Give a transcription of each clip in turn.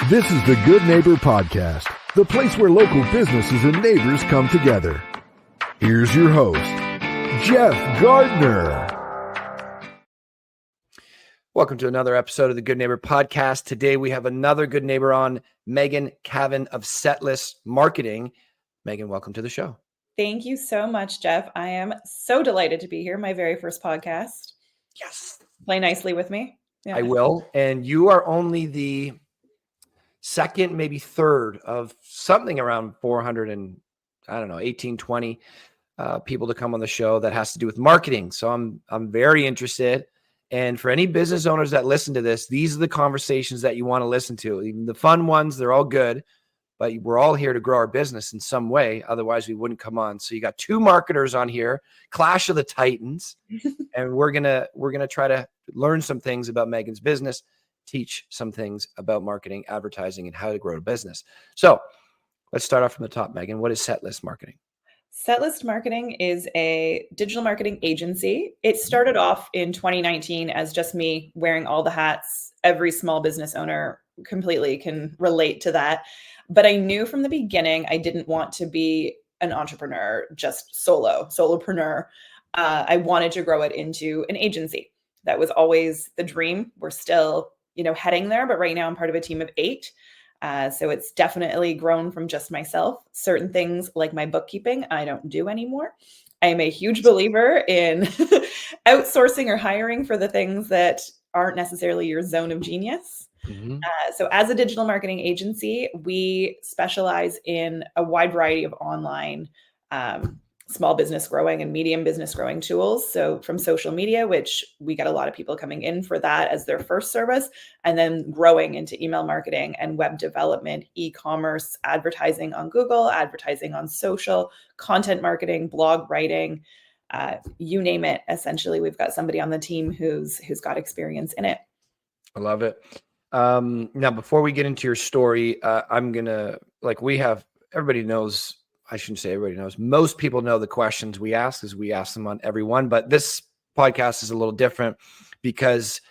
This is the Good Neighbor Podcast, the place where local businesses and neighbors come together. Here's your host, Jeff Gardner. Welcome to another episode of the Good Neighbor Podcast. Today we have another good neighbor on, Megan Cavon of Setlist Marketing. Megan, welcome to the show. Thank you so much, Jeff. I am so delighted to be here. My very first podcast. Yes. Play nicely with me. Yeah. I will. And you are only the second, maybe third of something around 400 and 18, 20 people to come on the show that has to do with marketing. So I'm very interested. And for any business owners that listen to this, these are the conversations that you want to listen to. Even the fun ones, they're all good, but we're all here to grow our business in some way. Otherwise, we wouldn't come on. So you got two marketers on here, Clash of the Titans, and we're gonna try to learn some things about Megan's business, teach some things about marketing, advertising, and how to grow a business. So let's start off from the top, Megan. What is Setlist Marketing? Setlist Marketing is a digital marketing agency. It started off in 2019 as just me wearing all the hats. Every small business owner completely can relate to that. But I knew from the beginning, I didn't want to be an entrepreneur, just solopreneur. I wanted to grow it into an agency. That was always the dream. We're still, heading there, but right now I'm part of a team of 8. So it's definitely grown from just myself. Certain things like my bookkeeping, I don't do anymore. I am a huge believer in outsourcing or hiring for the things that aren't necessarily your zone of genius. Mm-hmm. So as a digital marketing agency, we specialize in a wide variety of online small business growing and medium business growing tools. So from social media, which we get a lot of people coming in for that as their first service, and then growing into email marketing and web development, e-commerce, advertising on Google, advertising on social, content marketing, blog writing, you name it. Essentially, we've got somebody on the team who's got experience in it. I love it. Now, before we get into your story, everybody knows, I shouldn't say everybody knows. Most people know the questions we ask, as we ask them on every one. But this podcast is a little different because,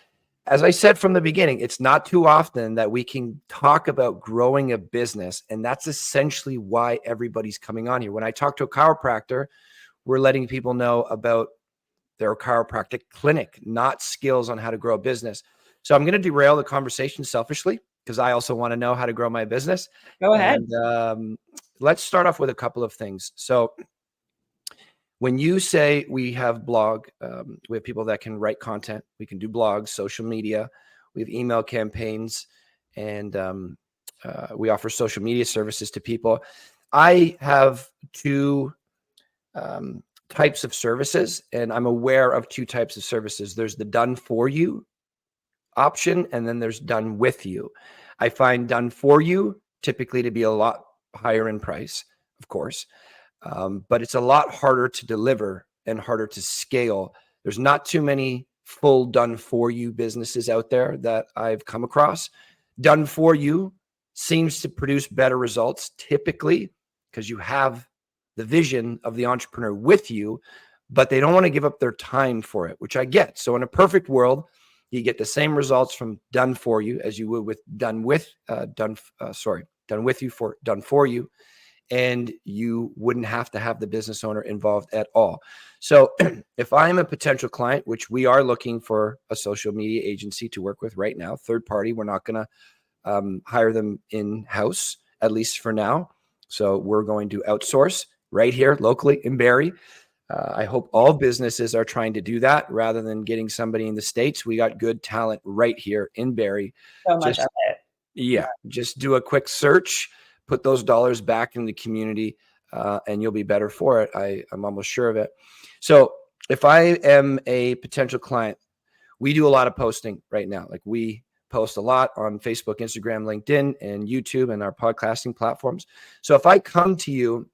as I said from the beginning, it's not too often that we can talk about growing a business. And that's essentially why everybody's coming on here. When I talk to a chiropractor, we're letting people know about their chiropractic clinic, not skills on how to grow a business. So I'm going to derail the conversation selfishly because I also want to know how to grow my business. Go ahead. And, let's start off with a couple of things. So when you say we have blog, we have people that can write content. We can do blogs, social media. We have email campaigns, and we offer social media services to people. I have two types of services, and I'm aware of two types of services. There's the done for you option, and then there's done with you. I find done for you typically to be a lot higher in price, of course, but it's a lot harder to deliver and harder to scale. There's not too many full done for you businesses out there that I've come across. Done for you seems to produce better results typically because you have the vision of the entrepreneur with you, but they don't want to give up their time for it, which I get. So in a perfect world, you get the same results from done for you as you would with done with you for done for you, and you wouldn't have to have the business owner involved at all. So if I'm a potential client, which we are looking for a social media agency to work with right now, third party, we're not going to hire them in-house, at least for now. So we're going to outsource right here locally in Barrie. I hope all businesses are trying to do that rather than getting somebody in the States. We got good talent right here in Barrie. So much of it. Yeah, just do a quick search, put those dollars back in the community, and you'll be better for it. I'm almost sure of it. So if I am a potential client, we do a lot of posting right now. Like we post a lot on Facebook, Instagram, LinkedIn, and YouTube and our podcasting platforms. So if I come to you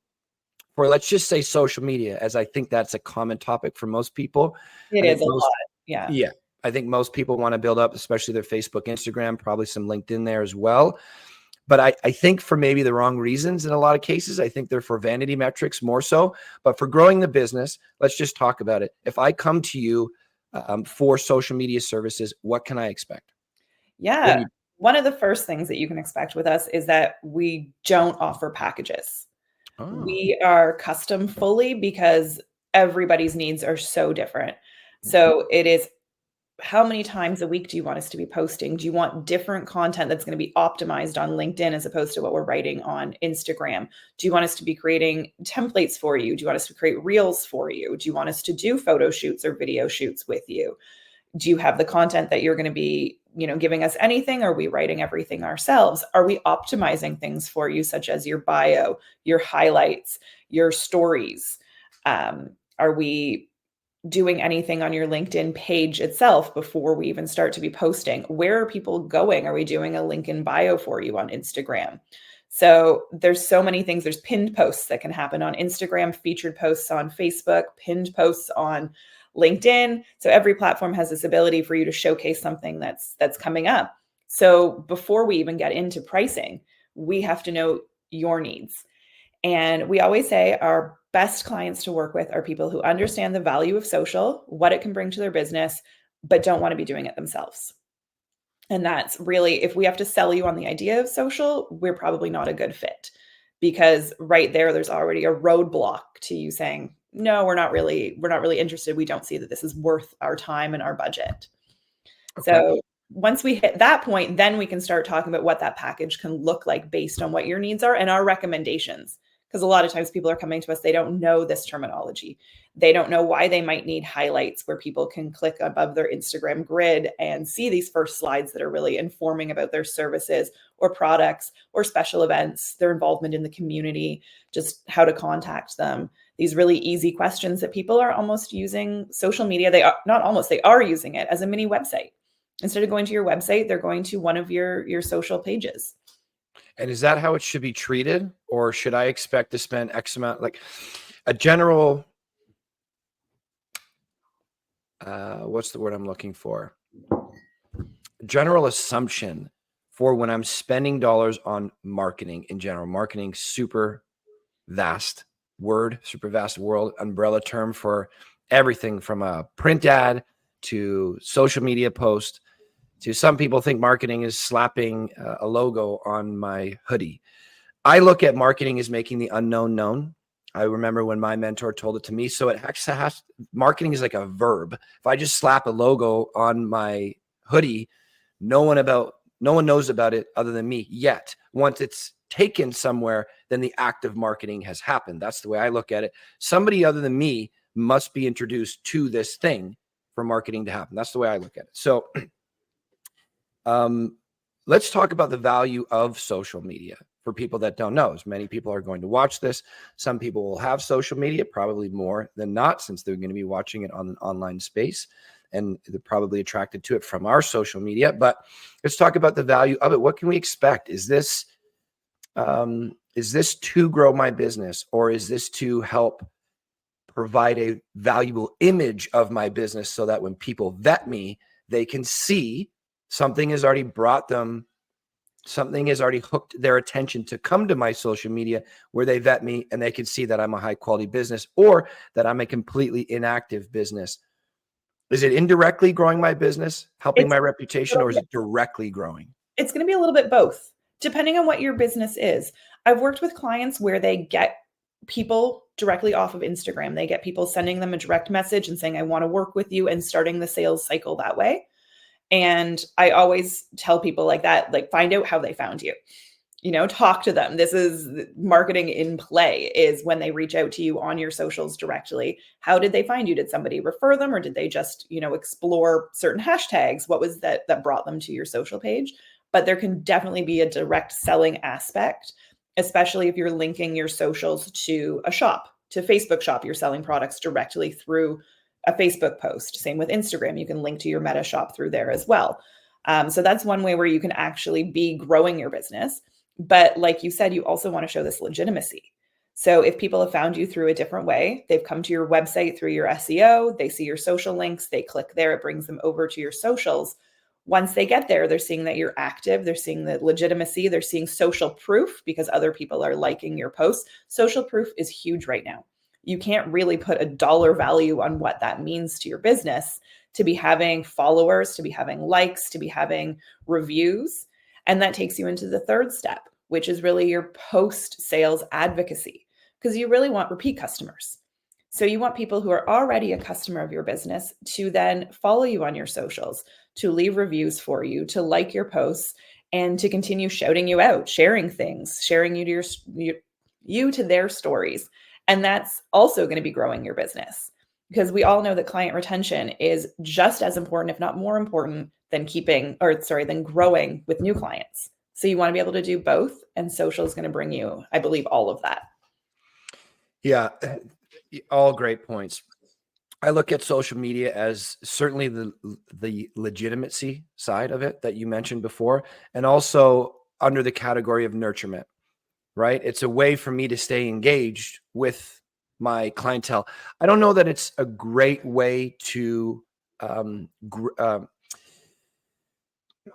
for, let's just say, social media, as I think that's a common topic for most people. It is a lot. Yeah. Yeah. I think most people want to build up, especially their Facebook, Instagram, probably some LinkedIn there as well. But I think for maybe the wrong reasons in a lot of cases. I think they're for vanity metrics more so. But for growing the business, let's just talk about it. If I come to you for social media services, what can I expect? Yeah. One of the first things that you can expect with us is that we don't offer packages. Oh, We are custom fully because everybody's needs are so different. So it is, how many times a week do you want us to be posting? Do you want different content that's going to be optimized on LinkedIn as opposed to what we're writing on Instagram? Do you want us to be creating templates for you? Do you want us to create reels for you? Do you want us to do photo shoots or video shoots with you? Do you have the content that you're going to be, giving us anything? Are we writing everything ourselves? Are we optimizing things for you, such as your bio, your highlights, your stories? Are we doing anything on your LinkedIn page itself before we even start to be posting? Where are people going? Are we doing a link in bio for you on Instagram? So there's so many things. There's pinned posts that can happen on Instagram, featured posts on Facebook, pinned posts on LinkedIn. So every platform has this ability for you to showcase something that's coming up. So before we even get into pricing, we have to know your needs. And we always say our best clients to work with are people who understand the value of social, what it can bring to their business, but don't want to be doing it themselves. And that's really, if we have to sell you on the idea of social, we're probably not a good fit, because right there's already a roadblock to you saying, no, we're not really interested. We don't see that this is worth our time and our budget. okay. So once we hit that point, then we can start talking about what that package can look like based on what your needs are and our recommendations. Because a lot of times people are coming to us, they don't know this terminology. They don't know why they might need highlights where people can click above their Instagram grid and see these first slides that are really informing about their services or products or special events, their involvement in the community, just how to contact them. These really easy questions that people are almost using social media. They are not almost, they are using it as a mini website. Instead of going to your website, they're going to one of your social pages. And is that how it should be treated? Or should I expect to spend X amount, like a general, what's the word I'm looking for? General assumption for when I'm spending dollars on marketing in general. Marketing, super vast word, super vast world, umbrella term for everything from a print ad to social media post to some people think marketing is slapping a logo on my hoodie. I look at marketing as making the unknown known. I remember when my mentor told it to me. So it actually has, marketing is like a verb. If I just slap a logo on my hoodie, no one knows about it other than me yet. Once it's taken somewhere, then the act of marketing has happened. That's the way I look at it. Somebody other than me must be introduced to this thing for marketing to happen. That's the way I look at it. So let's talk about the value of social media for people that don't know. As many people are going to watch this. Some people will have social media, probably more than not, since they're going to be watching it on an online space, and they're probably attracted to it from our social media. But let's talk about the value of it. What can we expect? Is this to grow my business, or is this to help provide a valuable image of my business so that when people vet me, they can see something has already brought them, something has already hooked their attention to come to my social media where they vet me and they can see that I'm a high quality business or that I'm a completely inactive business. Is it indirectly growing my business, helping my reputation, or is it directly growing? It's going to be a little bit both, depending on what your business is. I've worked with clients where they get people directly off of Instagram. They get people sending them a direct message and saying, I want to work with you, and starting the sales cycle that way. And I always tell people like that, like, find out how they found you, talk to them. This is marketing in play, is when they reach out to you on your socials directly. How did they find you? Did somebody refer them, or did they just, explore certain hashtags? What was that brought them to your social page? But there can definitely be a direct selling aspect, especially if you're linking your socials to a shop, to Facebook shop. You're selling products directly through a Facebook post. Same with Instagram. You can link to your Meta shop through there as well. So that's one way where you can actually be growing your business. But like you said, you also want to show this legitimacy. So if people have found you through a different way, they've come to your website through your SEO, they see your social links, they click there, it brings them over to your socials. Once they get there, they're seeing that you're active, they're seeing the legitimacy, they're seeing social proof because other people are liking your posts. Social proof is huge right now. You can't really put a dollar value on what that means to your business, to be having followers, to be having likes, to be having reviews. And that takes you into the third step, which is really your post-sales advocacy, because you really want repeat customers. So you want people who are already a customer of your business to then follow you on your socials, to leave reviews for you, to like your posts, and to continue shouting you out, sharing things, sharing you to you to their stories. And that's also going to be growing your business, because we all know that client retention is just as important, if not more important, than than growing with new clients. So you want to be able to do both, and social is going to bring you, I believe, all of that. Yeah, all great points. I look at social media as certainly the legitimacy side of it that you mentioned before, and also under the category of nurturement, right? It's a way for me to stay engaged with my clientele. I don't know that it's a great way to,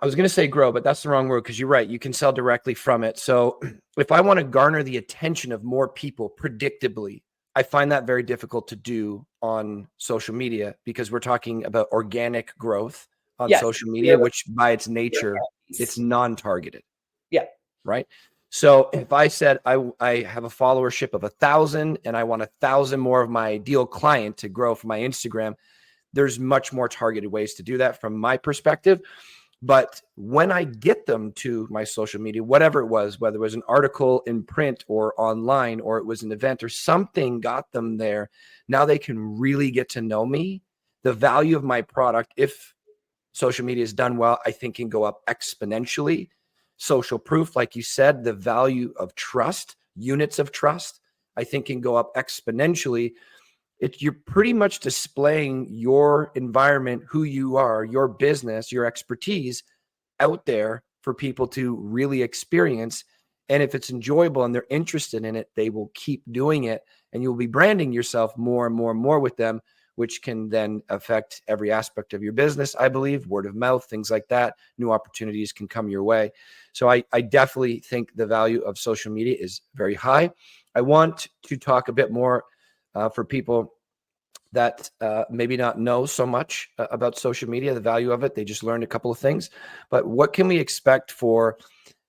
I was going to say grow, but that's the wrong word, because you're right. You can sell directly from it. So if I want to garner the attention of more people predictably, I find that very difficult to do on social media, because we're talking about organic growth on Yes. social media, which by its nature, it's non-targeted. Yeah. Right. So if I said I have a followership of 1,000 and I want 1,000 more of my ideal client to grow from my Instagram, there's much more targeted ways to do that from my perspective. But when I get them to my social media, whatever it was, whether it was an article in print or online, or it was an event or something got them there, now they can really get to know me. The value of my product, if social media is done well, I think can go up exponentially. Social proof, like you said, the value of trust, units of trust, I think can go up exponentially. You're pretty much displaying your environment, who you are, your business, your expertise out there for people to really experience. And if it's enjoyable and they're interested in it, they will keep doing it, and you'll be branding yourself more and more and more with them, which can then affect every aspect of your business. I believe word of mouth, things like that, new opportunities can come your way. So I definitely think the value of social media is very high. I want to talk a bit more for people that maybe not know so much about social media, the value of it. They just learned a couple of things. But what can we expect for,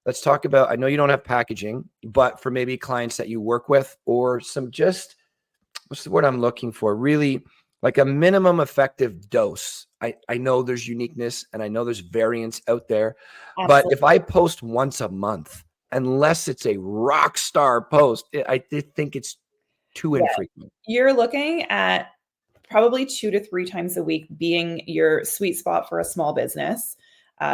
let's talk about, I know you don't have packaging, but for maybe clients that you work with, or some just, what's the word I'm looking for? Really like a minimum effective dose. I know there's uniqueness and I know there's variance out there, but if I post once a month, unless it's a rock star post, I think it's too infrequent. You're looking at probably 2 to 3 times a week being your sweet spot for a small business.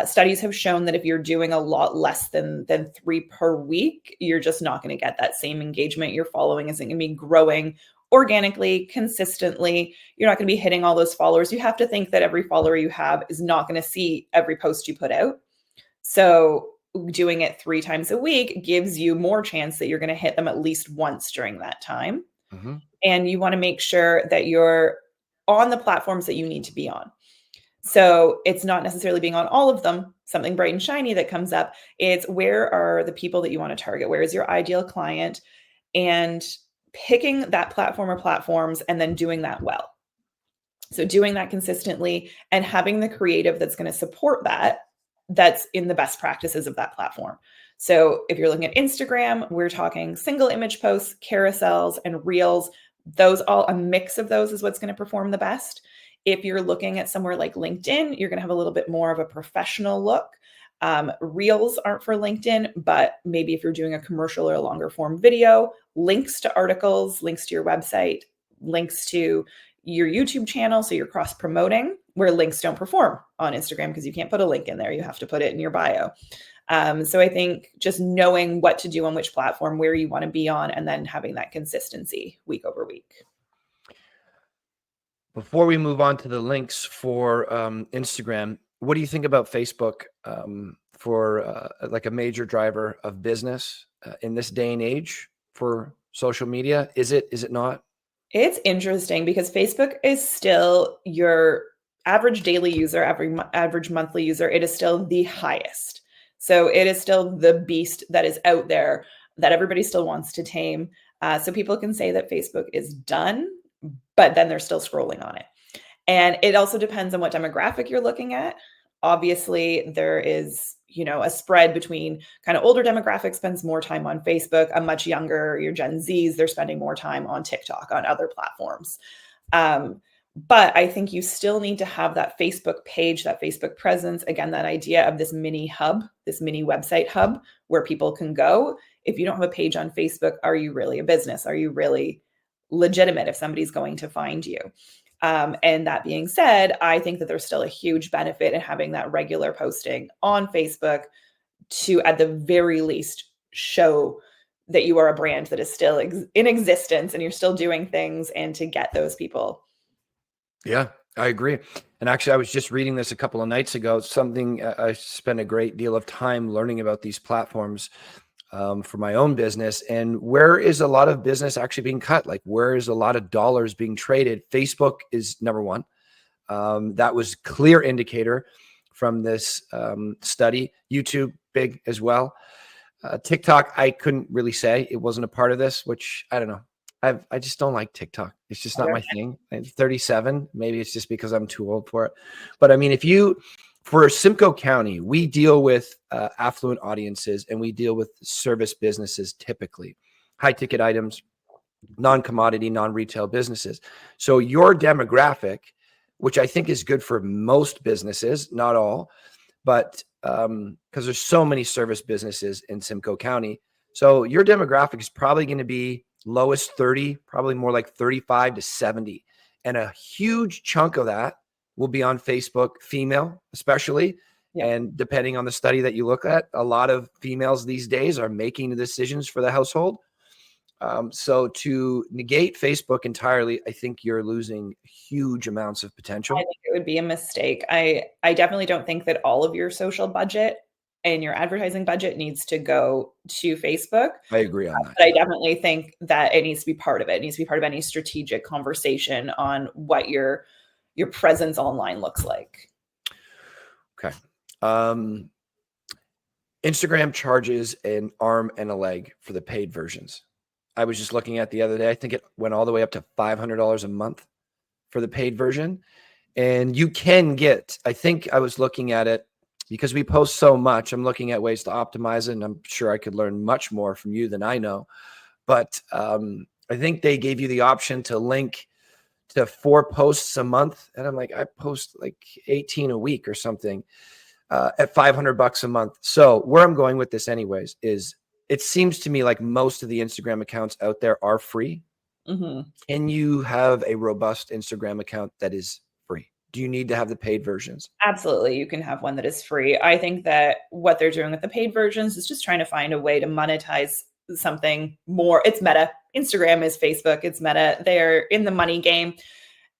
Studies have shown that if you're doing a lot less than 3 per week, you're just not going to get that same engagement. Your following isn't going to be growing organically, consistently. You're not going to be hitting all those followers. You have to think that every follower you have is not going to see every post you put out. So doing it 3 times a week gives you more chance that you're going to hit them at least once during that time. Mm-hmm. And you want to make sure that you're on the platforms that you need to be on. So it's not necessarily being on all of them, something bright and shiny that comes up. It's where are the people that you want to target? Where is your ideal client? And picking that platform or platforms and then doing that well. So doing that consistently and having the creative that's going to support that, that's in the best practices of that platform. So if you're looking at Instagram, we're talking single image posts, carousels, and reels. A mix of those is what's going to perform the best. If you're looking at somewhere like LinkedIn, you're going to have a little bit more of a professional look. Reels aren't for LinkedIn, but maybe if you're doing a commercial or a longer form video, links to articles, links to your website, links to your YouTube channel. So you're cross promoting, where links don't perform on Instagram because you can't put a link in there. You have to put it in your bio. So I think just knowing what to do on which platform, where you want to be on, and then having that consistency week over week. Before we move on to the links for Instagram, what do you think about Facebook for like a major driver of business in this day and age for social media? Is it not? It's interesting because Facebook is still your average daily user, average monthly user. It is still the highest. So it is still the beast that is out there that everybody still wants to tame. So people can say that Facebook is done, but then they're still scrolling on it. And it also depends on what demographic you're looking at. Obviously, there is, a spread between kind of older demographic spends more time on Facebook, a much younger, your Gen Zs, they're spending more time on TikTok, on other platforms. But I think you still need to have that Facebook page, that Facebook presence. Again, that idea of this mini hub, this mini website hub where people can go. If you don't have a page on Facebook, are you really a business? Are you really legitimate if somebody's going to find you? And that being said, I think that there's still a huge benefit in having that regular posting on Facebook to, at the very least, show that you are a brand that is still in existence and you're still doing things, and to get those people. Yeah, I agree. And actually, I was just reading this a couple of nights ago. Something I spent a great deal of time learning about these platforms for my own business. And where is a lot of business actually being cut? Like, where is a lot of dollars being traded? Facebook is number one. That was clear indicator from this study. YouTube, big as well. TikTok, I couldn't really say. It wasn't a part of this, which I don't know. I just don't like TikTok. It's just not my thing. I'm 37. Maybe it's just because I'm too old for it. But I mean, for Simcoe County, we deal with affluent audiences, and we deal with service businesses, typically high ticket items, non-commodity, non-retail businesses. So your demographic, which I think is good for most businesses, not all, but because there's so many service businesses in Simcoe County. So your demographic is probably going to be lowest 30, probably more like 35 to 70. And a huge chunk of that will be on Facebook, female especially. Yeah. And depending on the study that you look at, a lot of females these days are making the decisions for the household. So to negate Facebook entirely, I think you're losing huge amounts of potential. I think it would be a mistake. I definitely don't think that all of your social budget and your advertising budget needs to go to Facebook. I agree on that. But I definitely think that it needs to be part of it. It needs to be part of any strategic conversation on what your presence online looks like. Okay. Instagram charges an arm and a leg for the paid versions. I was just looking at the other day. I think it went all the way up to $500 a month for the paid version. And you can get, I think I was looking at it because we post so much. I'm looking at ways to optimize it, and I'm sure I could learn much more from you than I know. But I think they gave you the option to link to 4 posts a month. And I'm like, I post like 18 a week or something at $500 a month. So where I'm going with this anyways is it seems to me like most of the Instagram accounts out there are free. Mm-hmm. Can you have a robust Instagram account that is free? Do you need to have the paid versions? Absolutely. You can have one that is free. I think that what they're doing with the paid versions is just trying to find a way to monetize something more. It's meta. Instagram is Facebook. It's meta. They're in the money game.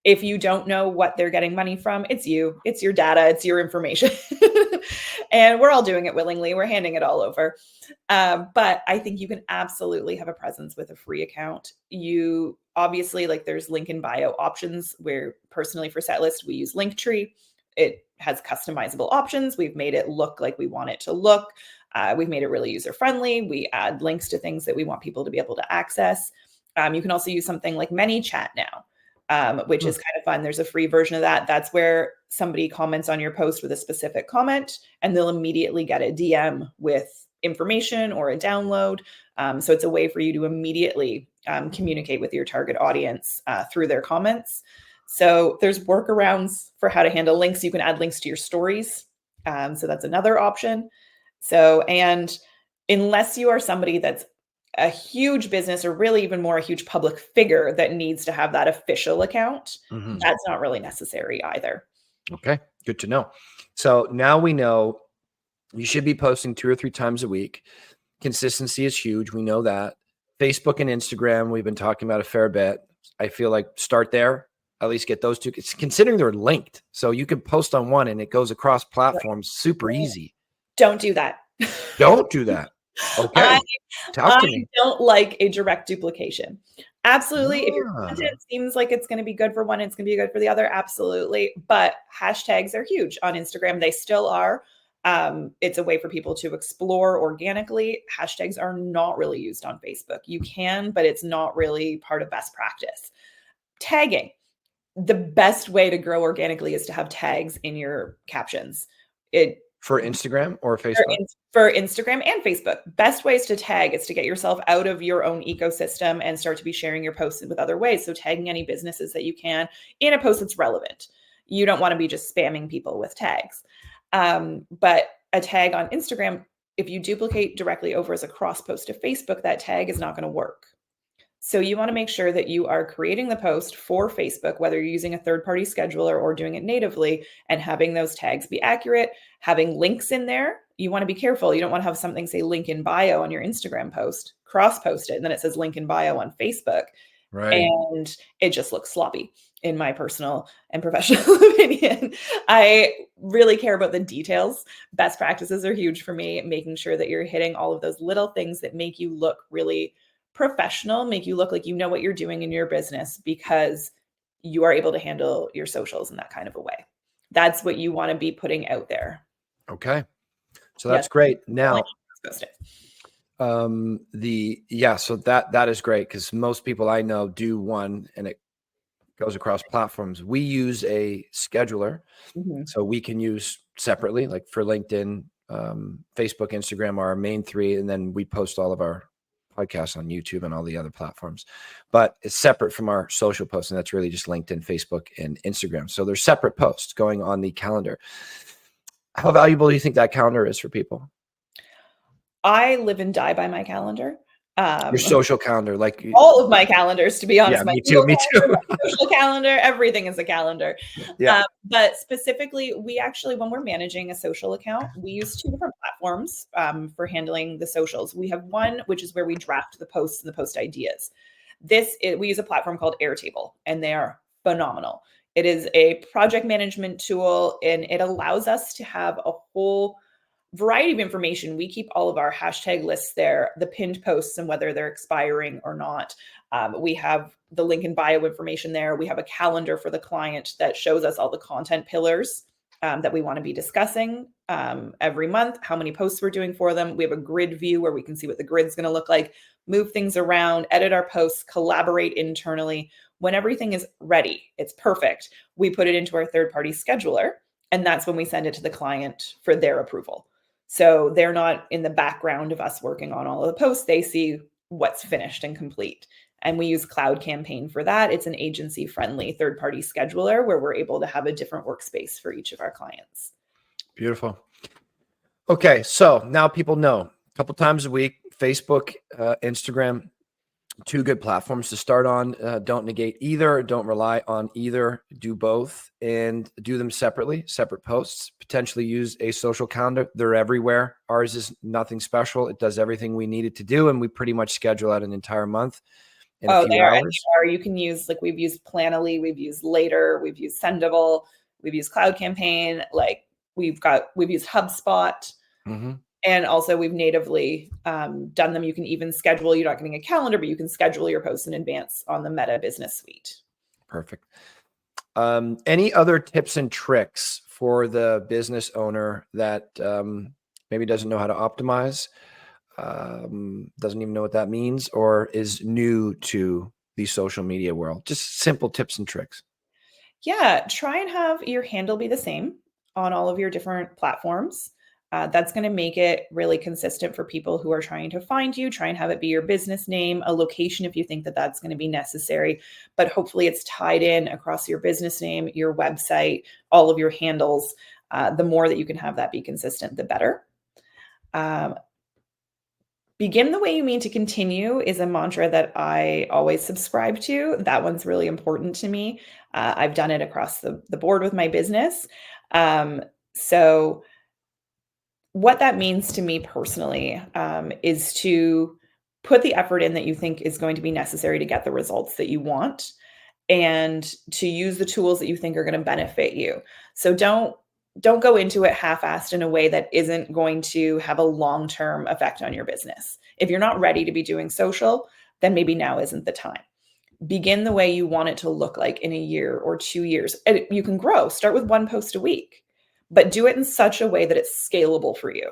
If you don't know what they're getting money from, it's you. It's your data. It's your information. And we're all doing it willingly. We're handing it all over. But I think you can absolutely have a presence with a free account. You obviously, like, there's link in bio options where personally for Setlist, we use Linktree. It has customizable options. We've made it look like we want it to look. We've made it really user-friendly. We add links to things that we want people to be able to access. You can also use something like ManyChat now. Which is kind of fun. There's a free version of that. That's where somebody comments on your post with a specific comment, and they'll immediately get a DM with information or a download. So it's a way for you to immediately communicate with your target audience through their comments. So there's workarounds for how to handle links. You can add links to your stories. So that's another option. So, and unless you are somebody that's a huge business, or really even more a huge public figure that needs to have that official account, that's not really necessary either. Okay, good to know. So now we know you should be posting 2 or 3 times a week. Consistency is huge. We know that. Facebook and Instagram, we've been talking about a fair bit. I feel like start there, at least get those two. It's considering they're linked. So you can post on one and it goes across platforms super easy. Don't do that. Don't do that. Okay. Talk to me. I don't like a direct duplication. Absolutely. If your content seems like it's going to be good for one, it's going to be good for the other. Absolutely. But hashtags are huge on Instagram. They still are. It's a way for people to explore organically. Hashtags are not really used on Facebook. You can, but it's not really part of best practice. Tagging. The best way to grow organically is to have tags in your captions. For Instagram or for, Facebook? for Instagram and Facebook. Best ways to tag is to get yourself out of your own ecosystem and start to be sharing your posts with other ways. So tagging any businesses that you can in a post that's relevant. You don't want to be just spamming people with tags. But a tag on Instagram, if you duplicate directly over as a cross post to Facebook, that tag is not going to work. So you want to make sure that you are creating the post for Facebook, whether you're using a third-party scheduler or doing it natively, and having those tags be accurate, having links in there. You want to be careful. You don't want to have something say link in bio on your Instagram post, cross-post it, and then it says link in bio on Facebook. Right. And it just looks sloppy, in my personal and professional opinion. I really care about the details. Best practices are huge for me, making sure that you're hitting all of those little things that make you look really professional, make you look like you know what you're doing in your business, because you are able to handle your socials in that kind of a way. That's what you want to be putting out there. Okay. So that's great. Now, post it. So that is great, because most people I know do one and it goes across platforms. We use a scheduler, so we can use separately, like for LinkedIn, Facebook, Instagram are our main three, and then we post all of our podcasts on YouTube and all the other platforms. But it's separate from our social posts, and that's really just LinkedIn, Facebook, and Instagram. So they're separate posts going on the calendar. How valuable do you think that calendar is for people? I live and die by my calendar. Your social calendar, like all of my calendars, to be honest. Yeah, me too. Me too. My social calendar, everything is a calendar. Yeah. But specifically, we actually, when we're managing a social account, we use two different platforms for handling the socials. We have one, which is where we draft the posts and the post ideas. We use a platform called Airtable, and they are phenomenal. It is a project management tool, and it allows us to have a whole variety of information. We keep all of our hashtag lists there, the pinned posts and whether they're expiring or not. We have the link in bio information there. We have a calendar for the client that shows us all the content pillars that we want to be discussing every month, how many posts we're doing for them. We have a grid view where we can see what the grid's going to look like, move things around, edit our posts, collaborate internally. When everything is ready, it's perfect, we put it into our third-party scheduler, and that's when we send it to the client for their approval. So they're not in the background of us working on all of the posts. They see what's finished and complete. And we use Cloud Campaign for that. It's an agency-friendly third-party scheduler where we're able to have a different workspace for each of our clients. Beautiful. Okay, so now people know a couple times a week, Facebook, Instagram, two good platforms to start on. Don't negate either. Don't rely on either. Do both and do them separately, separate posts. Potentially use a social calendar. They're everywhere. Ours is nothing special. It does everything we need it to do, and we pretty much schedule out an entire month in a few hours. You can use, like, we've used Planoly, we've used Later, we've used Sendable, we've used Cloud Campaign. Like we've used HubSpot. And also we've natively done them. You can even schedule, you're not getting a calendar, but you can schedule your posts in advance on the Meta Business Suite. Perfect. Any other tips and tricks for the business owner that maybe doesn't know how to optimize, doesn't even know what that means, or is new to the social media world? Just simple tips and tricks. Yeah, try and have your handle be the same on all of your different platforms. That's going to make it really consistent for people who are trying to find you. Try and have it be your business name, a location if you think that that's going to be necessary, but hopefully it's tied in across your business name, your website, all of your handles. The more that you can have that be consistent, the better. Begin the way you mean to continue is a mantra that I always subscribe to. That one's really important to me. I've done it across the board with my business. So what that means to me personally is to put the effort in that you think is going to be necessary to get the results that you want, and to use the tools that you think are going to benefit you. So don't go into it half-assed in a way that isn't going to have a long-term effect on your business. If you're not ready to be doing social, then maybe now isn't the time. Begin the way you want it to look like in a year or 2 years. And you can grow. Start with one post a week, but do it in such a way that it's scalable for you.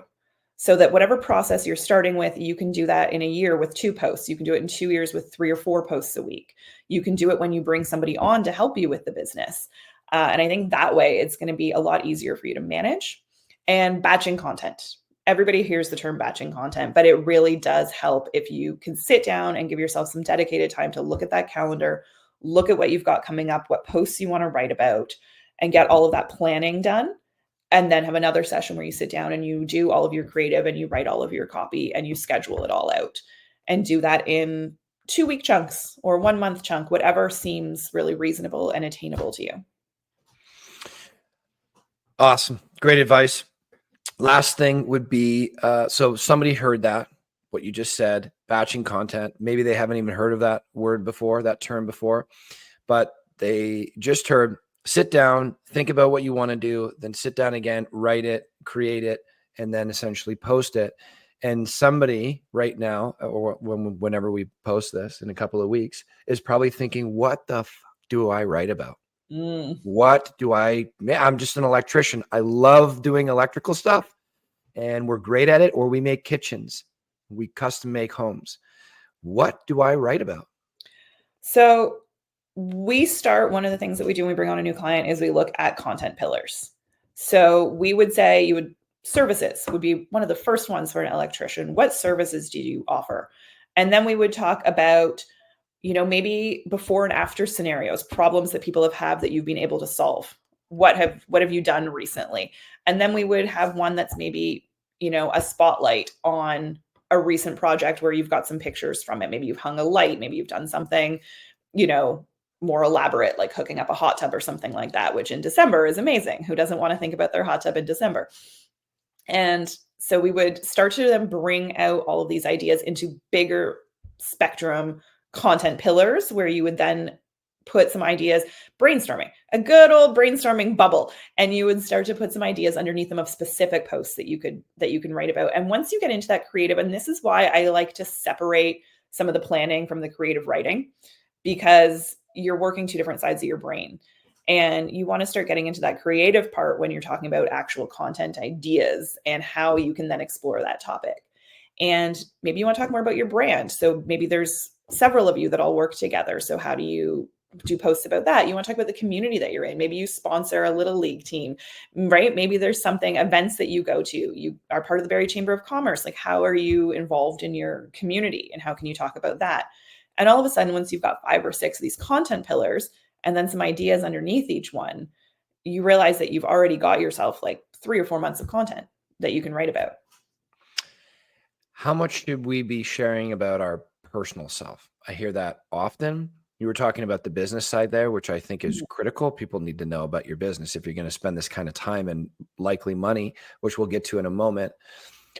So that whatever process you're starting with, you can do that in a year with 2 posts. You can do it in 2 years with 3 or 4 posts a week. You can do it when you bring somebody on to help you with the business. And I think that way it's going to be a lot easier for you to manage. and batching content. Everybody hears the term batching content, but it really does help if you can sit down and give yourself some dedicated time to look at that calendar, look at what you've got coming up, what posts you want to write about, and get all of that planning done. And then have another session where you sit down and you do all of your creative and you write all of your copy and you schedule it all out, and do that in 2-week chunks or 1-month chunk, whatever seems really reasonable and attainable to you. Awesome. Great advice. Last thing would be, so somebody heard that, what you just said, batching content. Maybe they haven't even heard of that word before, that term before, but they just heard, sit down, think about what you want to do, then sit down again, write it, create it, and then essentially post it. And somebody right now, or whenever we post this in a couple of weeks, is probably thinking, what the fuck do I write about? What do I'm just an electrician. I love doing electrical stuff and we're great at it, or we make kitchens. We custom make homes. What do I write about? So one of the things that we do when we bring on a new client is we look at content pillars. So we would say services would be one of the first ones for an electrician. What services do you offer? And then we would talk about, maybe before and after scenarios, problems that people have had that you've been able to solve. What have you done recently? And then we would have one that's maybe, a spotlight on a recent project where you've got some pictures from it. Maybe you've hung a light, maybe you've done something, more elaborate, like hooking up a hot tub or something like that, which in December is amazing. Who doesn't want to think about their hot tub in December? And so we would start to then bring out all of these ideas into bigger spectrum content pillars, where you would then put some ideas, brainstorming, a good old brainstorming bubble. And you would start to put some ideas underneath them of specific posts that you can write about. And once you get into that creative, and this is why I like to separate some of the planning from the creative writing, because you're working two different sides of your brain. And you want to start getting into that creative part when you're talking about actual content ideas and how you can then explore that topic. And maybe you want to talk more about your brand. So maybe there's several of you that all work together. So how do you do posts about that? You want to talk about the community that you're in. Maybe you sponsor a little league team, right? Maybe there's events that you go to. You are part of the Barrie Chamber of Commerce. Like, how are you involved in your community and how can you talk about that? And all of a sudden, once you've got 5 or 6 of these content pillars and then some ideas underneath each one, you realize that you've already got yourself like 3 or 4 months of content that you can write about. How much should we be sharing about our personal self? I hear that often. You were talking about the business side there, which I think is critical. People need to know about your business if you're going to spend this kind of time and likely money, which we'll get to in a moment.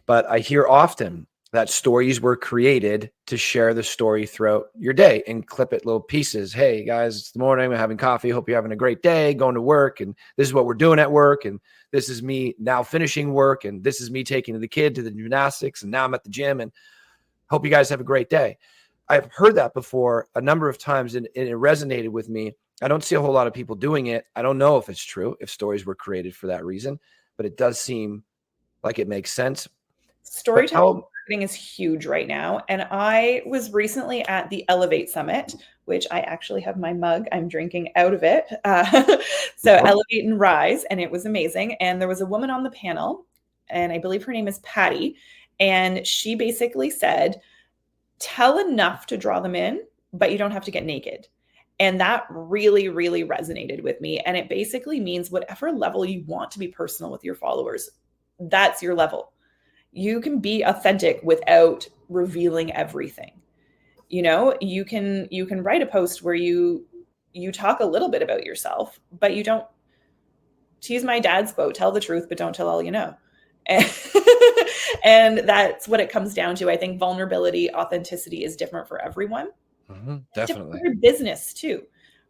But I hear often that stories were created to share the story throughout your day and clip it little pieces. Hey guys, it's the morning, I'm having coffee. Hope you're having a great day, going to work. And this is what we're doing at work. And this is me now finishing work. And this is me taking the kid to the gymnastics. And now I'm at the gym and hope you guys have a great day. I've heard that before a number of times and it resonated with me. I don't see a whole lot of people doing it. I don't know if it's true, if stories were created for that reason, but it does seem like it makes sense. Storytelling marketing is huge right now. And I was recently at the Elevate Summit, which I actually have my mug. I'm drinking out of it. Elevate and Rise, and it was amazing. And there was a woman on the panel, and I believe her name is Patty. And she basically said, tell enough to draw them in, but you don't have to get naked. And that really, really resonated with me. And it basically means whatever level you want to be personal with your followers, that's your level. You can be authentic without revealing everything. You can write a post where you talk a little bit about yourself, but you don't, to use my dad's quote, tell the truth, but don't tell all you know. And that's what it comes down to. I think vulnerability, authenticity is different for everyone. Definitely. For business too.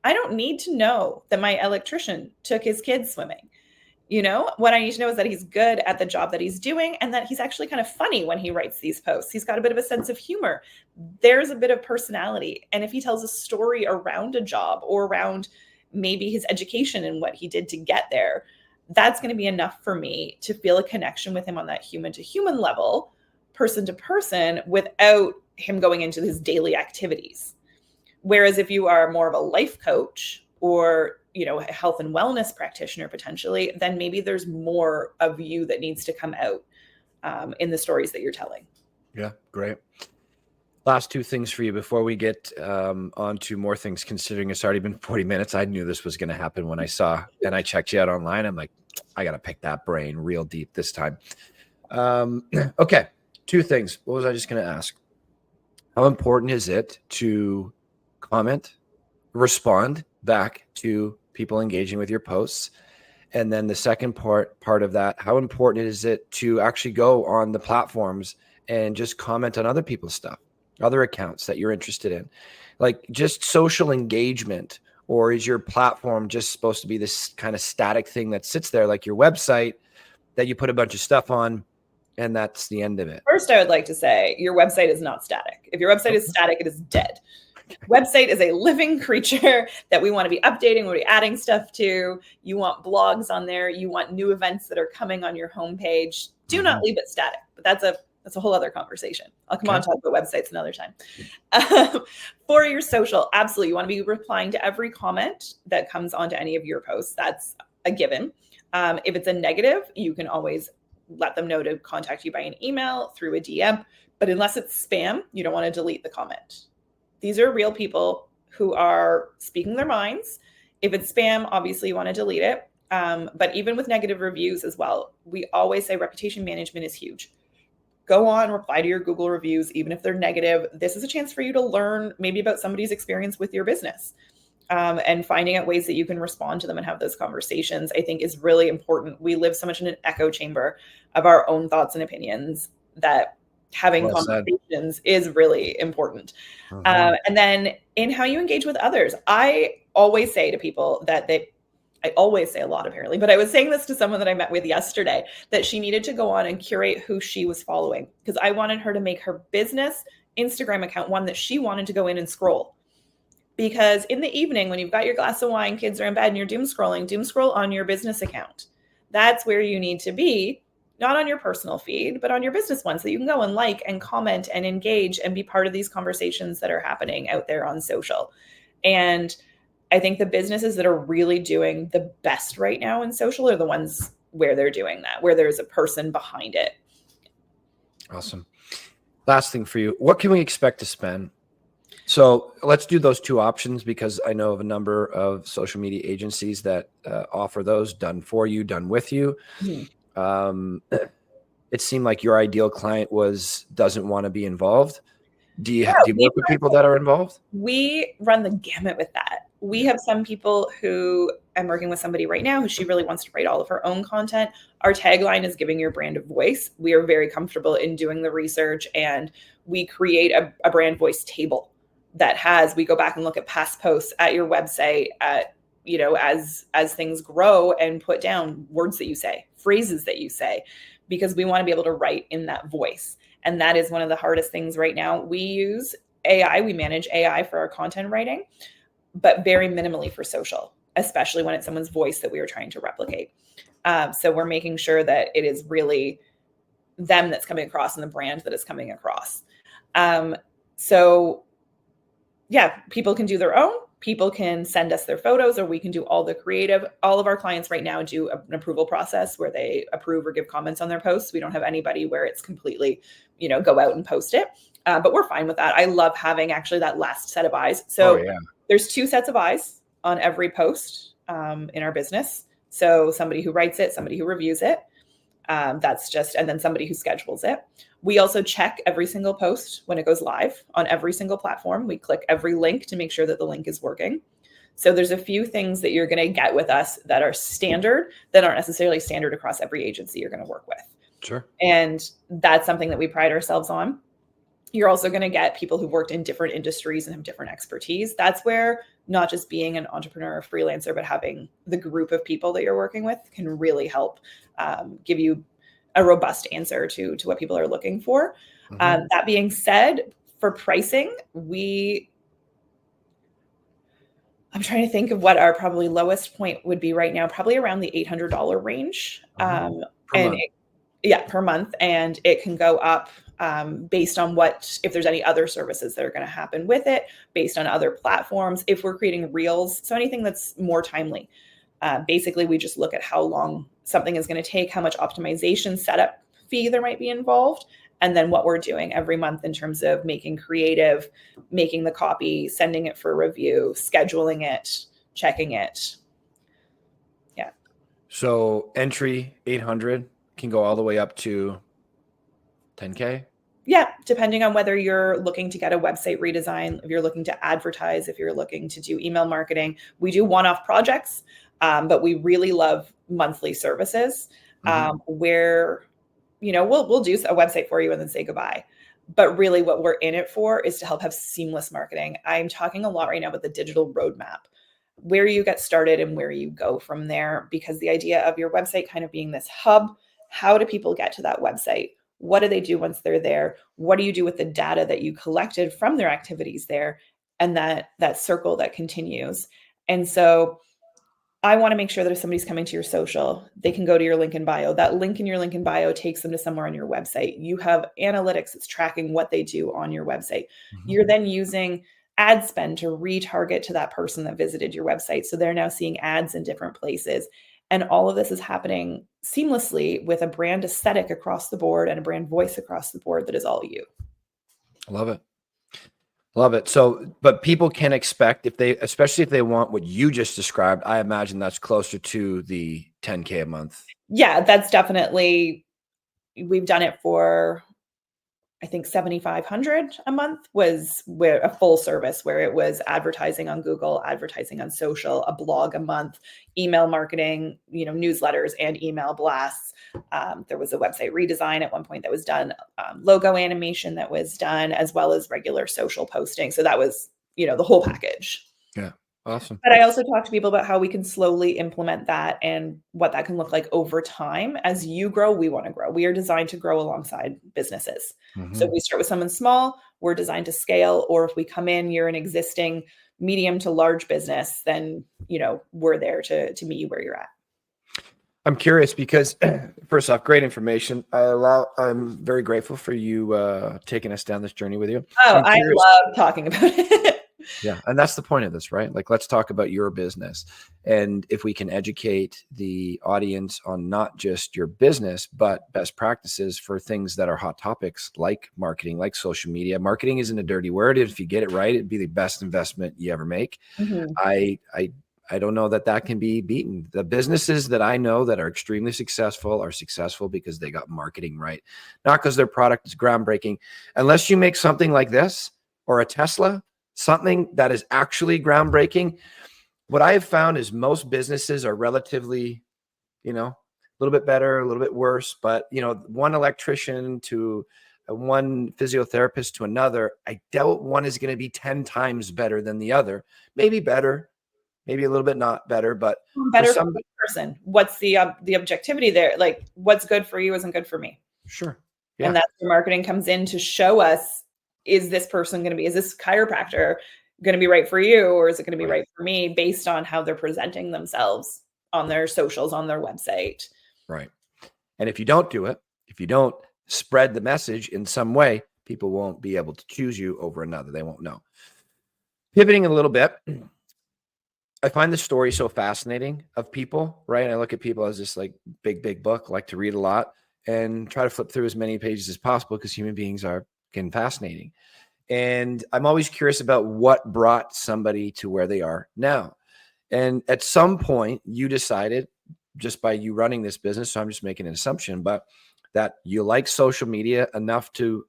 I don't need to know that my electrician took his kids swimming. What I need to know is that he's good at the job that he's doing and that he's actually kind of funny when he writes these posts. He's got a bit of a sense of humor. There's a bit of personality. And if he tells a story around a job or around maybe his education and what he did to get there, that's going to be enough for me to feel a connection with him on that human to human level, person to person, without him going into his daily activities. Whereas if you are more of a life coach or a health and wellness practitioner potentially, then maybe there's more of you that needs to come out in the stories that you're telling. Yeah, great. Last two things for you before we get on to more things, considering it's already been 40 minutes. I knew this was going to happen when I saw, and I checked you out online. I'm like, I got to pick that brain real deep this time. Okay, two things. What was I just going to ask? How important is it to comment, respond back to people engaging with your posts? And then the second part of that, how important is it to actually go on the platforms and just comment on other people's stuff, other accounts that you're interested in, like just social engagement? Or is your platform just supposed to be this kind of static thing that sits there like your website that you put a bunch of stuff on and that's the end of it? First, I would like to say your website is not static. If your website is static, it is dead. Website is a living creature that we want to be updating, we'll be adding stuff to. You want blogs on there. You want new events that are coming on your homepage. Do not leave it static. But that's a whole other conversation. I'll come on and talk about websites another time. For your social, absolutely. You want to be replying to every comment that comes onto any of your posts. That's a given. If it's a negative, you can always let them know to contact you by an email, through a DM. But unless it's spam, you don't want to delete the comment. These are real people who are speaking their minds. If it's spam, obviously you want to delete it. But even with negative reviews as well, we always say reputation management is huge. Go on, reply to your Google reviews, even if they're negative. This is a chance for you to learn maybe about somebody's experience with your business. And finding out ways that you can respond to them and have those conversations, I think, is really important. We live so much in an echo chamber of our own thoughts and opinions that having conversations is really important. And then in how you engage with others, I always say to people that I always say a lot apparently, but I was saying this to someone that I met with yesterday, that she needed to go on and curate who she was following, because I wanted her to make her business Instagram account one that she wanted to go in and scroll. Because in the evening, when you've got your glass of wine, kids are in bed and you're doom scroll on your business account. That's where you need to be. Not on your personal feed, but on your business one, so you can go and like and comment and engage and be part of these conversations that are happening out there on social. And I think the businesses that are really doing the best right now in social are the ones where they're doing that, where there's a person behind it. Awesome. Last thing for you, what can we expect to spend? So let's do those two options, because I know of a number of social media agencies that offer those, done for you, done with you. It seemed like your ideal client doesn't want to be involved. Do you work with people that are involved? We run the gamut with that. We have some people who, I'm working with somebody right now who she really wants to write all of her own content. Our tagline is giving your brand a voice. We are very comfortable in doing the research, and we create a brand voice table that we go back and look at past posts at your website, as things grow, and put down words that you say, phrases that you say, because we want to be able to write in that voice. And that is one of the hardest things right now. We use AI, we manage AI for our content writing, but very minimally for social, especially when it's someone's voice that we are trying to replicate. So we're making sure that it is really them that's coming across and the brand that is coming across. So yeah, people can do their own. People can send us their photos, or we can do all the creative. All of our clients right now do an approval process where they approve or give comments on their posts. We don't have anybody where it's completely, go out and post it. But we're fine with that. I love having actually that last set of eyes. So there's two sets of eyes on every post in our business. So somebody who writes it, somebody who reviews it. And then somebody who schedules it. We also check every single post when it goes live on every single platform. We click every link to make sure that the link is working. So there's a few things that you're going to get with us that are standard, that aren't necessarily standard across every agency you're going to work with. Sure. And that's something that we pride ourselves on. You're also going to get people who've worked in different industries and have different expertise. That's where not just being an entrepreneur or freelancer, but having the group of people that you're working with can really help give you a robust answer to what people are looking for. That being said, for pricing, I'm trying to think of what our probably lowest point would be right now, probably around the $800 range. Per month. And it can go up based on if there's any other services that are going to happen with it, based on other platforms, if we're creating reels, so anything that's more timely. Basically, we just look at how long something is going to take, how much optimization setup fee there might be involved, and then what we're doing every month in terms of making creative, making the copy, sending it for review, scheduling it, checking it. Yeah. So entry 800 can go all the way up to 10K. Yeah, depending on whether you're looking to get a website redesign, if you're looking to advertise, if you're looking to do email marketing. We do one-off projects, but we really love monthly services where, we'll do a website for you and then say goodbye. But really what we're in it for is to help have seamless marketing. I'm talking a lot right now about the digital roadmap, where you get started and where you go from there, because the idea of your website kind of being this hub, how do people get to that website? What do they do once they're there? What do you do with the data that you collected from their activities there? And that circle that continues. And so I want to make sure that if somebody's coming to your social, they can go to your link in bio. That link in your link in bio takes them to somewhere on your website. You have analytics that's tracking what they do on your website. You're then using ad spend to retarget to that person that visited your website. So they're now seeing ads in different places. And all of this is happening seamlessly with a brand aesthetic across the board and a brand voice across the board that is all you. Love it. Love it. So, but people can expect especially if they want what you just described, I imagine that's closer to the 10K a month. Yeah, that's definitely, we've done it for, I think 7,500 a month was where a full service, where it was advertising on Google, advertising on social, a blog a month, email marketing, newsletters and email blasts. There was a website redesign at one point that was done, logo animation that was done, as well as regular social posting. So that was, the whole package. Yeah. Awesome. But I also talk to people about how we can slowly implement that and what that can look like over time. As you grow, we want to grow. We are designed to grow alongside businesses. So if we start with someone small, we're designed to scale. Or if we come in, you're an existing medium to large business, then, we're there to meet you where you're at. I'm curious because first off, great information. I'm very grateful for you taking us down this journey with you. Oh, I love talking about it. Yeah. And that's the point of this, right? Like, let's talk about your business. And if we can educate the audience on not just your business, but best practices for things that are hot topics like marketing, like social media. Marketing isn't a dirty word. If you get it right, it'd be the best investment you ever make. I don't know that can be beaten. The businesses that I know that are extremely successful are successful because they got marketing right, not because their product is groundbreaking. Unless you make something like this or a Tesla, something that is actually groundbreaking. What I have found is most businesses are relatively, a little bit better, a little bit worse, but one electrician to one physiotherapist to another, I doubt one is going to be 10 times better than the other. Maybe better, maybe a little bit not better, but better for the person. What's the objectivity there? Like, what's good for you isn't good for me. Sure. Yeah. And that's where marketing comes in to show us, is this chiropractor going to be right for you, or is it going to be right for me, based on how they're presenting themselves on their socials, on their website. Right. And if you don't do it, if you don't spread the message in some way, people won't be able to choose you over another. They won't know. Pivoting a little bit, I find the story so fascinating of people, right? I look at people as this like big book, like to read a lot and try to flip through as many pages as possible because human beings are fascinating. And I'm always curious about what brought somebody to where they are now. And at some point you decided, just by you running this business, so I'm just making an assumption, but that you like social media enough to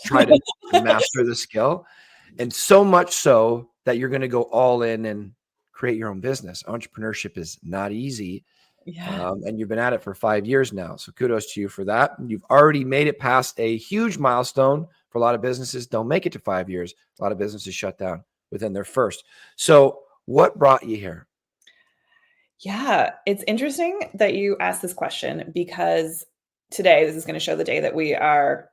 try to master the skill. And so much so that you're going to go all in and create your own business. Entrepreneurship is not easy. Yeah. And you've been at it for 5 years now. So kudos to you for that. You've already made it past a huge milestone. For a lot of businesses, don't make it to 5 years. A lot of businesses shut down within their first. So what brought you here? Yeah, it's interesting that you asked this question, because today, this is going to show the day that we are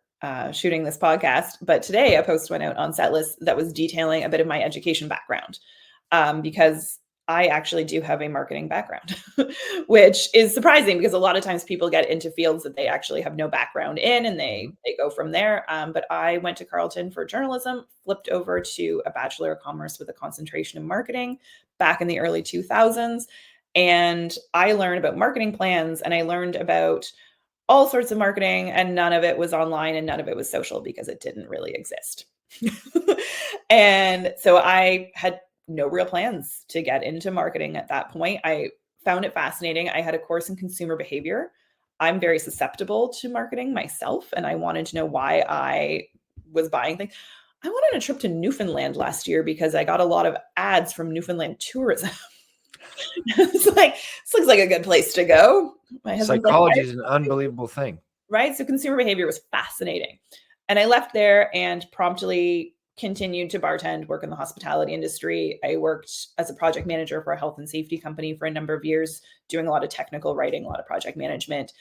shooting this podcast, but today a post went out on Setlist that was detailing a bit of my education background, because I actually do have a marketing background, which is surprising because a lot of times people get into fields that they actually have no background in, and they go from there. But I went to Carleton for journalism, flipped over to a Bachelor of Commerce with a concentration in marketing back in the early 2000s. And I learned about marketing plans, and I learned about all sorts of marketing, and none of it was online and none of it was social because it didn't really exist. And so I had no real plans to get into marketing at that point. I found it fascinating. I had a course in consumer behavior. I'm very susceptible to marketing myself, and I wanted to know why I was buying things. I went on a trip to Newfoundland last year because I got a lot of ads from Newfoundland tourism. It's like, this looks like a good place to go. My husband's like, Psychology is an unbelievable thing. right? So consumer behavior was fascinating. And I left there and promptly continued to bartend, work in the hospitality industry. I worked as a project manager for a health and safety company for a number of years, doing a lot of technical writing, a lot of project management.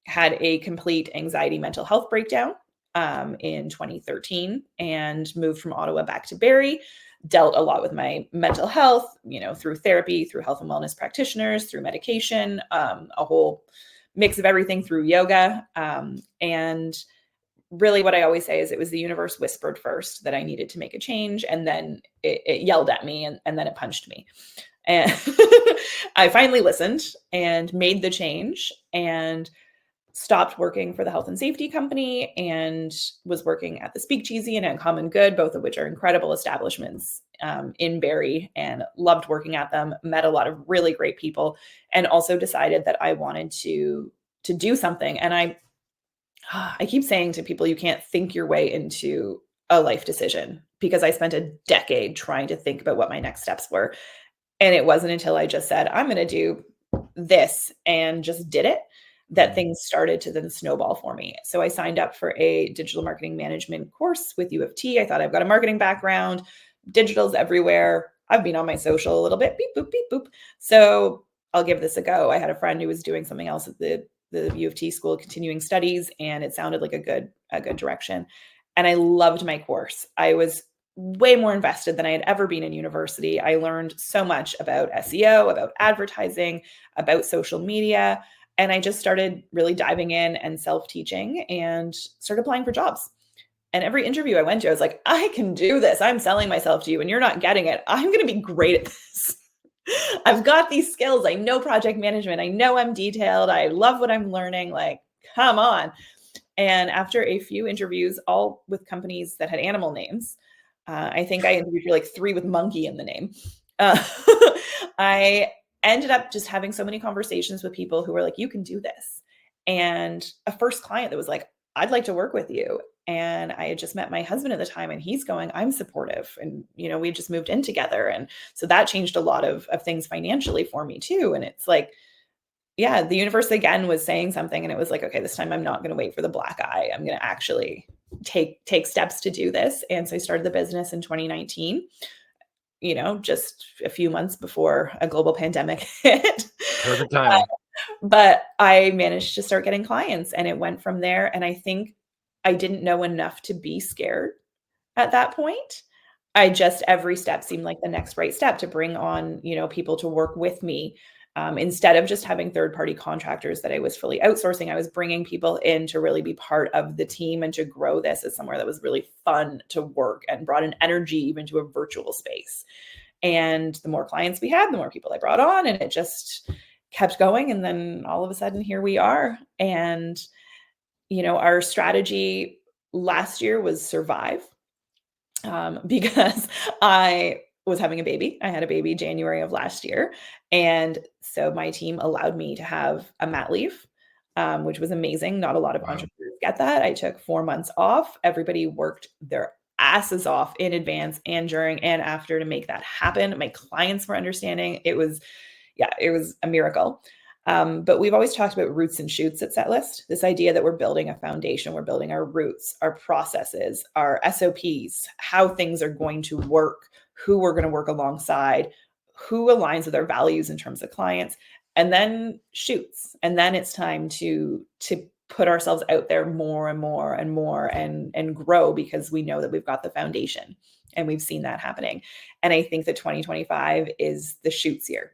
Had a complete anxiety mental health breakdown in 2013 and moved from Ottawa back to Barrie. Dealt a lot with my mental health, through therapy, through health and wellness practitioners, through medication, a whole mix of everything, through yoga. And really what I always say is it was the universe whispered first that I needed to make a change. And then it yelled at me, and then it punched me. And I finally listened and made the change and stopped working for the health and safety company and was working at the Speakeasy and Uncommon Good, both of which are incredible establishments in Barrie, and loved working at them, met a lot of really great people, and also decided that I wanted to do something. And I keep saying to people, you can't think your way into a life decision, because I spent a decade trying to think about what my next steps were. And it wasn't until I just said, I'm going to do this, and just did it, that things started to then snowball for me. So I signed up for a digital marketing management course with U of T. I thought, I've got a marketing background, digital's everywhere. I've been on my social a little bit, beep, boop, beep, boop. So I'll give this a go. I had a friend who was doing something else at the U of T School of Continuing Studies, and it sounded like a good direction. And I loved my course. I was way more invested than I had ever been in university. I learned so much about SEO, about advertising, about social media. And I just started really diving in and self-teaching and started applying for jobs. And every interview I went to, I was like, I can do this. I'm selling myself to you and you're not getting it. I'm going to be great at this. I've got these skills. I know project management. I know I'm detailed. I love what I'm learning. Like, come on. And after a few interviews, all with companies that had animal names, I think I interviewed for like 3 with monkey in the name. I ended up just having so many conversations with people who were like, you can do this. And a first client that was like, I'd like to work with you. And I had just met my husband at the time, and he's going, I'm supportive. And, we had just moved in together. And so that changed a lot of things financially for me too. And it's like, yeah, the universe again was saying something, and it was like, okay, this time I'm not going to wait for the black eye. I'm going to actually take steps to do this. And so I started the business in 2019, just a few months before a global pandemic hit. Perfect timing. But I managed to start getting clients, and it went from there. And I think I didn't know enough to be scared at that point. Every step seemed like the next right step to bring on, people to work with me. Instead of just having third-party contractors that I was fully outsourcing, I was bringing people in to really be part of the team and to grow this as somewhere that was really fun to work and brought an energy even to a virtual space. And the more clients we had, the more people I brought on, and it just kept going. And then all of a sudden, here we are. And, our strategy last year was survive, because I was having a baby. I had a baby January of last year. And so my team allowed me to have a mat leave, which was amazing. Not a lot of entrepreneurs get that. I took 4 months off. Everybody worked their asses off in advance and during and after to make that happen. My clients were understanding. It was a miracle. But we've always talked about roots and shoots at Setlist. This idea that we're building a foundation, we're building our roots, our processes, our SOPs, how things are going to work, who we're going to work alongside, who aligns with our values in terms of clients, and then shoots. And then it's time to put ourselves out there more and more and more and grow, because we know that we've got the foundation and we've seen that happening. And I think that 2025 is the shoots year.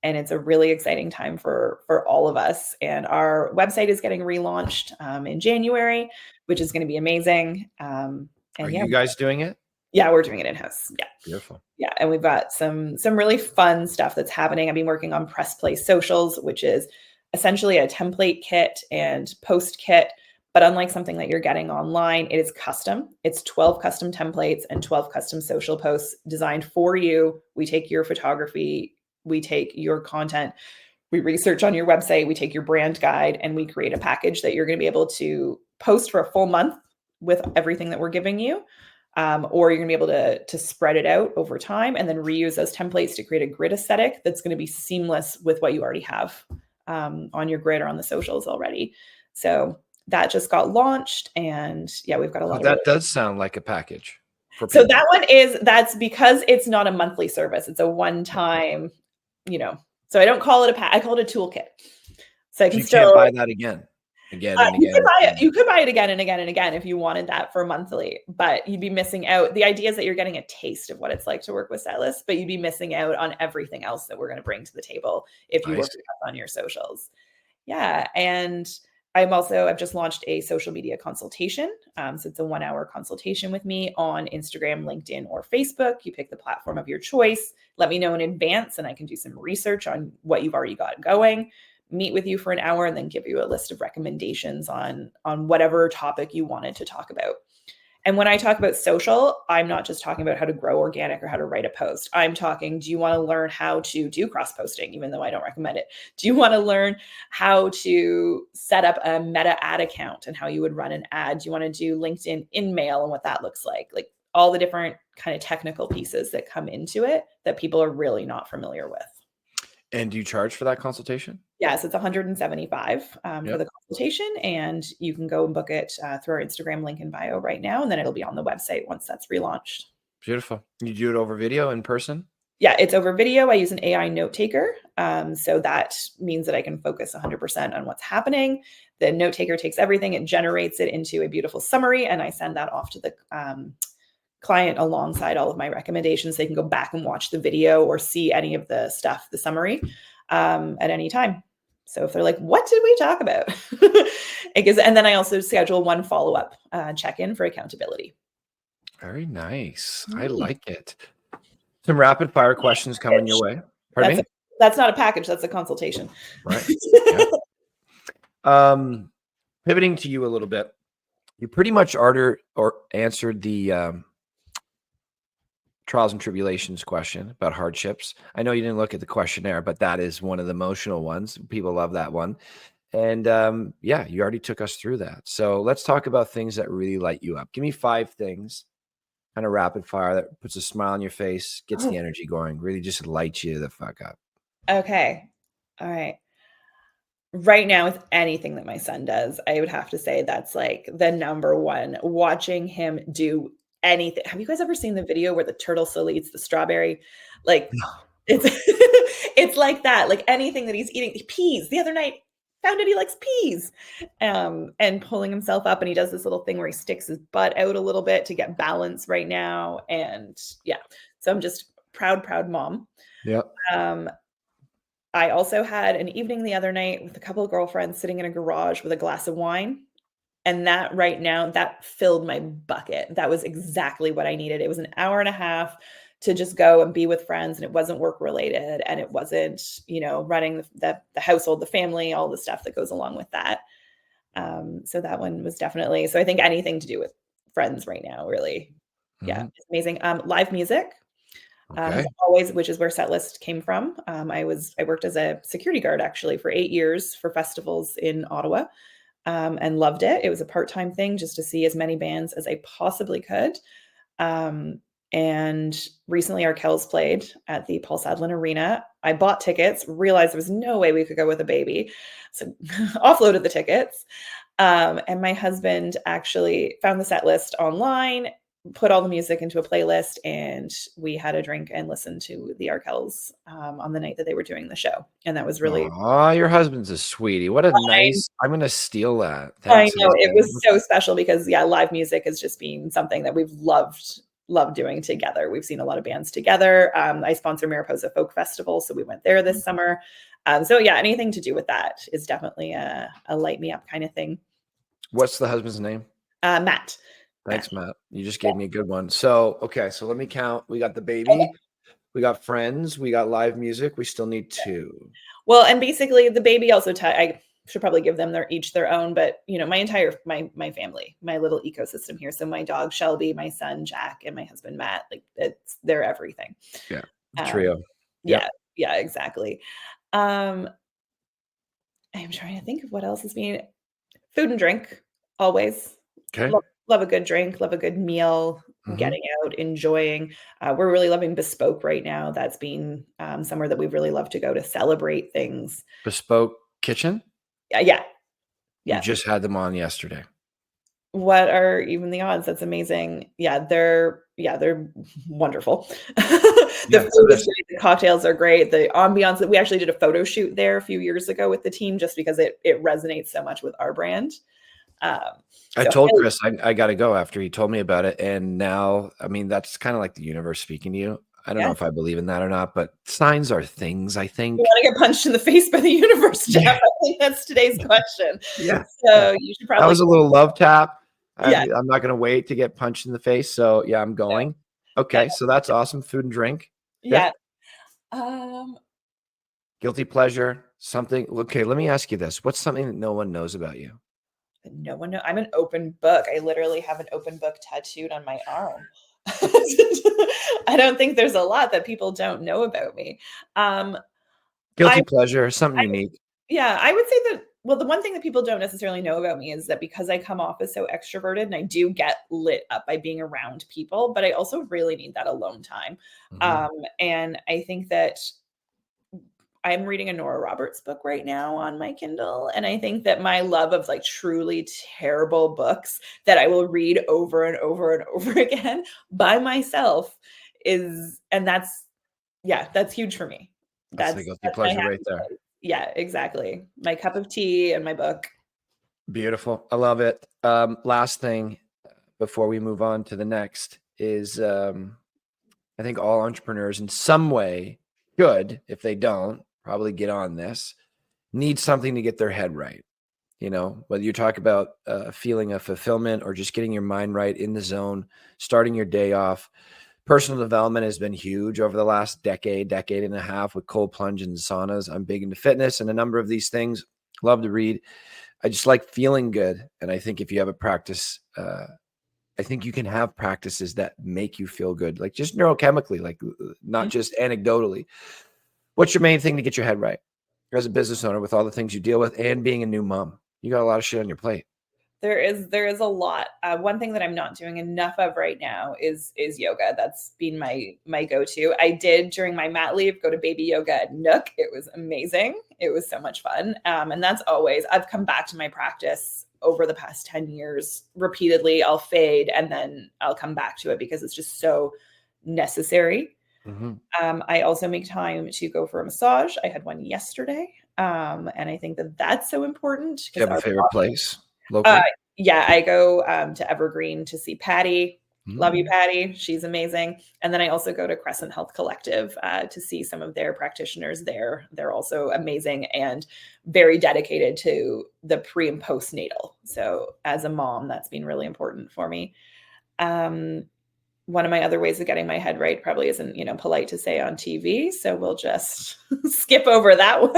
And it's a really exciting time for all of us. And our website is getting relaunched in January, which is going to be amazing. And Are you guys doing it? Yeah, we're doing it in-house. Yeah. Beautiful. Yeah. And we've got some really fun stuff that's happening. I've been working on Press Play Socials, which is essentially a template kit and post kit. But unlike something that you're getting online, it is custom. It's 12 custom templates and 12 custom social posts designed for you. We take your photography, we take your content, we research on your website, we take your brand guide, and we create a package that you're going to be able to post for a full month with everything that we're giving you. Or you're going to be able to spread it out over time and then reuse those templates to create a grid aesthetic that's going to be seamless with what you already have on your grid or on the socials already. So that just got launched, and yeah, we've got a lot of that does sound like a package. So that one that's because it's not a monthly service. It's a one-time, so I don't call it I call it a toolkit. So I can can't buy that again and again. You could buy it again and again and again if you wanted that for monthly, but you'd be missing out. The idea is that you're getting a taste of what it's like to work with stylists, but you'd be missing out on everything else that we're going to bring to the table if you work with us on your socials. Yeah. And I've just launched a social media consultation. So it's a 1-hour consultation with me on Instagram, LinkedIn, or Facebook. You pick the platform of your choice. Let me know in advance, and I can do some research on what you've already got going, meet with you for an hour, and then give you a list of recommendations on whatever topic you wanted to talk about. And when I talk about social, I'm not just talking about how to grow organic or how to write a post. I'm talking, do you want to learn how to do cross-posting, even though I don't recommend it? Do you want to learn how to set up a Meta ad account and how you would run an ad? Do you want to do LinkedIn InMail and what that looks like? Like all the different kind of technical pieces that come into it that people are really not familiar with. And do you charge for that consultation? Yes, it's $175 for the consultation, and you can go and book it through our Instagram link in bio right now, and then it'll be on the website once that's relaunched. Beautiful. You do it over video in person? Yeah, it's over video. I use an AI note taker, so that means that I can focus 100% on what's happening. The note taker takes everything, it generates it into a beautiful summary, and I send that off to the client alongside all of my recommendations. They can go back and watch the video or see any of the stuff, the summary, at any time. So if they're like, what did we talk about? And then I also schedule one follow-up check-in for accountability. Very nice. I like it. Some rapid fire questions coming your way. Pardon me? That's not a package. That's a consultation. Right. Pivoting to you a little bit. You pretty much answered the trials and tribulations question about hardships. I know you didn't look at the questionnaire, but that is one of the emotional ones. People love that one. And you already took us through that. So let's talk about things that really light you up. Give me 5 things, kind of rapid fire, that puts a smile on your face, gets the energy going, really just lights you the fuck up. Okay. All right. Right now, with anything that my son does, I would have to say that's like the number one. Watching him do anything. Have you guys ever seen the video where the turtle slowly eats the strawberry? Like it's like that. Like anything that he's eating, peas. The other night, found out he likes peas, and pulling himself up, and he does this little thing where he sticks his butt out a little bit to get balance right now. And yeah, so I'm just proud mom. Yep. I also had an evening the other night with a couple of girlfriends sitting in a garage with a glass of wine. And that right now, that filled my bucket. That was exactly what I needed. It was an hour and a half to just go and be with friends. And it wasn't work related. And it wasn't, running the household, the family, all the stuff that goes along with that. So that one was definitely, so I think anything to do with friends right now, really. Yeah, it's amazing. Live music. Always, which is where Setlist came from. I worked as a security guard actually for 8 years for festivals in Ottawa, and loved it. It was a part-time thing just to see as many bands as I possibly could. And recently Arkells played at the Paul Sadlin Arena. I bought tickets, realized there was no way we could go with a baby, so offloaded the tickets. And my husband actually found the set list online, put all the music into a playlist, and we had a drink and listened to the Arkells on the night that they were doing the show. And that was really, Oh, your husband's a sweetie. What a nice, I'm going to steal that. I That's know it was insane. so special because live music has just been something that we've loved doing together. We've seen a lot of bands together. I sponsor Mariposa Folk Festival, so we went there this summer. So anything to do with that is definitely a light me up kind of thing. What's the husband's name? Matt. Thanks, Matt. You just gave me a good one. So, okay. So let me count. We got the baby. We got friends. We got live music. We still need 2. Well, and basically the baby also, I should probably give them each their own, but my entire, my family, my little ecosystem here. So my dog, Shelby, my son, Jack, and my husband, Matt, like they're everything. Yeah. Trio. Yeah. Yeah, exactly. I'm trying to think of what else has been food and drink always. Okay. Love a good drink, love a good meal, getting out, enjoying. We're really loving Bespoke right now. That's been somewhere that we've really loved to go to celebrate things. Bespoke Kitchen? Yeah. You just had them on yesterday. What are even the odds? That's amazing. Yeah, they're wonderful. The food is great. The cocktails are great. The ambiance that we actually did a photo shoot there a few years ago with the team, just because it resonates so much with our brand. I told Chris I got to go after he told me about it. And now, I mean, that's kind of like the universe speaking to you. I don't know if I believe in that or not, but signs are things, I think. You want to get punched in the face by the universe, Jeff? I think that's today's question. Yeah. So you should probably. That was a little love tap. Yeah. I'm not going to wait to get punched in the face. So yeah, I'm going. Okay. So that's awesome. Food and drink. Yeah. Guilty pleasure. Something. Okay. Let me ask you this. What's something that no one knows about you? No one knows. I'm an open book. I literally have an open book tattooed on my arm. I don't think there's a lot that people don't know about me. Guilty pleasure, something unique. Yeah, I would say that, well, the one thing that people don't necessarily know about me is that because I come off as so extroverted and I do get lit up by being around people, but I also really need that alone time. And I think that I'm reading a Nora Roberts book right now on my Kindle. And I think that my love of like truly terrible books that I will read over and over and over again by myself that's huge for me. That's the guilty pleasure right there. Yeah, exactly. My cup of tea and my book. Beautiful. I love it. Last thing before we move on to the next is I think all entrepreneurs in some way should, if they don't, probably get on this, need something to get their head right. Whether you talk about a feeling of fulfillment or just getting your mind right in the zone, starting your day off. Personal development has been huge over the last decade and a half with cold plunge and saunas. I'm big into fitness and a number of these things. Love to read. I just like feeling good. And I think if you have a practice, I think you can have practices that make you feel good, like just neurochemically, like not just anecdotally. What's your main thing to get your head right as a business owner with all the things you deal with and being a new mom? You got a lot of shit on your plate. There is a lot. One thing that I'm not doing enough of right now is yoga. That's been my go-to. I did during my mat leave go to baby yoga at Nook. It was amazing. It was so much fun. And that's I've come back to my practice over the past 10 years repeatedly. I'll fade and then I'll come back to it because it's just so necessary. I also make time to go for a massage. I had one yesterday. And I think that that's so important. Do you have a favorite place? Locally? I go to Evergreen to see Patty. Love you, Patty. She's amazing. And then I also go to Crescent Health Collective to see some of their practitioners there. They're also amazing and very dedicated to the pre and postnatal. So as a mom, that's been really important for me. One of my other ways of getting my head right probably isn't, polite to say on TV. So we'll just skip over that one.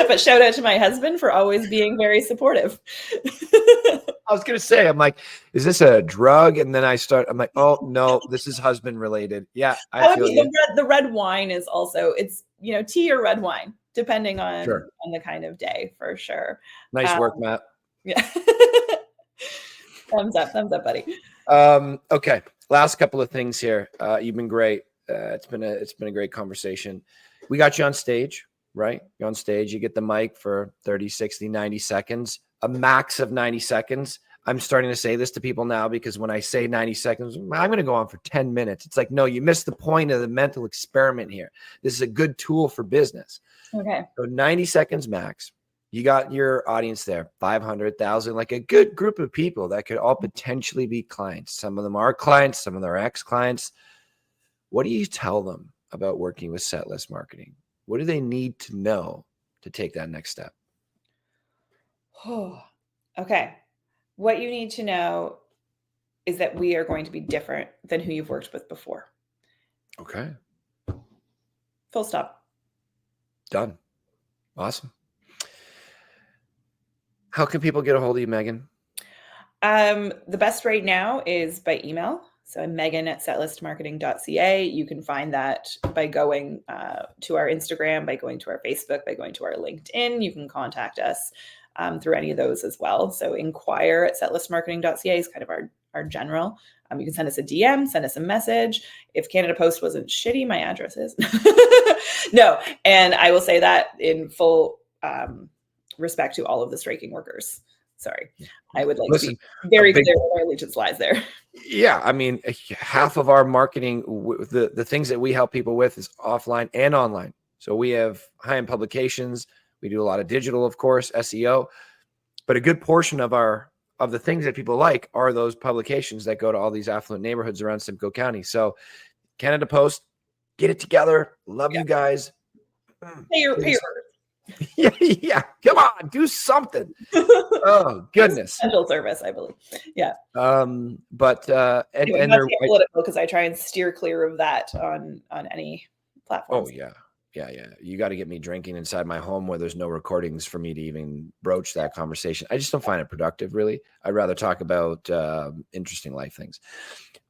But shout out to my husband for always being very supportive. I was going to say, I'm like, is this a drug? And then I'm like, oh no, this is husband related. Yeah. I feel you. The red wine is also, it's, tea or red wine, depending on the kind of day for sure. Nice work, Matt. Yeah. Thumbs up, buddy. Okay. Last couple of things here. You've been great. It's been a great conversation. We got you on stage, right? You're on stage, you get the mic for 30, 60, 90 seconds, a max of 90 seconds. I'm starting to say this to people now because when I say 90 seconds, I'm going to go on for 10 minutes. It's like, no, you missed the point of the mental experiment here. This is a good tool for business. Okay. So 90 seconds max. You got your audience there, 500,000, like a good group of people that could all potentially be clients. Some of them are clients, some of them are ex-clients. What do you tell them about working with Setlist Marketing? What do they need to know to take that next step? Oh, okay. What you need to know is that we are going to be different than who you've worked with before. Okay. Full stop. Done. Awesome. How can people get a hold of you, Megan? The best right now is by email. So I'm megan@setlistmarketing.ca. You can find that by going to our Instagram, by going to our Facebook, by going to our LinkedIn. You can contact us through any of those as well. So inquire@setlistmarketing.ca is kind of our general. You can send us a DM, send us a message. If Canada Post wasn't shitty, my address is. No, and I will say that in full respect to all of the striking workers. Sorry, I would like to be very clear where our allegiance lies there. Yeah, I mean, half of our marketing, the things that we help people with is offline and online. So we have high-end publications. We do a lot of digital, of course, SEO, but a good portion of the things that people like are those publications that go to all these affluent neighborhoods around Simcoe County. So Canada Post, get it together. Love you guys. Pay your Yeah. Come on, do something. Oh goodness. Essential service, I believe. Yeah. But anyway, and not they're to get political because I try and steer clear of that on any platform. Oh yeah. You got to get me drinking inside my home where there's no recordings for me to even broach that conversation. I just don't find it productive, really. I'd rather talk about interesting life things.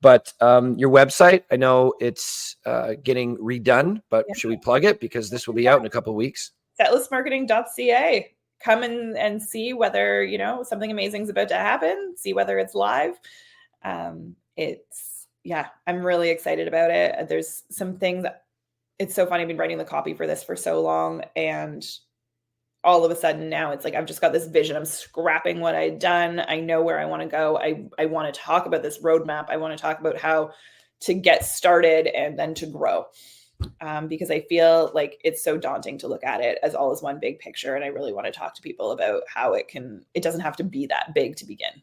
But your website, I know it's getting redone, but should we plug it because this will be out in a couple of weeks? Setlistmarketing.ca. Come in and see whether something amazing is about to happen. See whether it's live. I'm really excited about it. There's some things. It's so funny. I've been writing the copy for this for so long, and all of a sudden now it's like I've just got this vision. I'm scrapping what I'd done. I know where I want to go. I want to talk about this roadmap. I want to talk about how to get started and then to grow, because I feel like it's so daunting to look at it as all as one big picture. And I really want to talk to people about how it doesn't have to be that big to begin.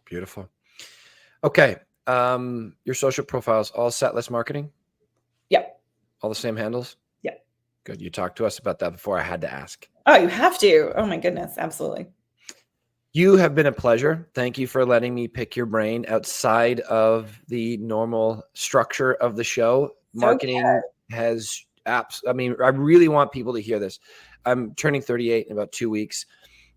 Beautiful. Okay. Your social profiles, all Setlist Marketing? Yep. All the same handles? Yeah. Good. You talked to us about that before. I had to ask. Oh, you have to. Oh my goodness. Absolutely. You have been a pleasure. Thank you for letting me pick your brain outside of the normal structure of the show. Marketing has apps. I mean, I really want people to hear this. I'm turning 38 in about 2 weeks.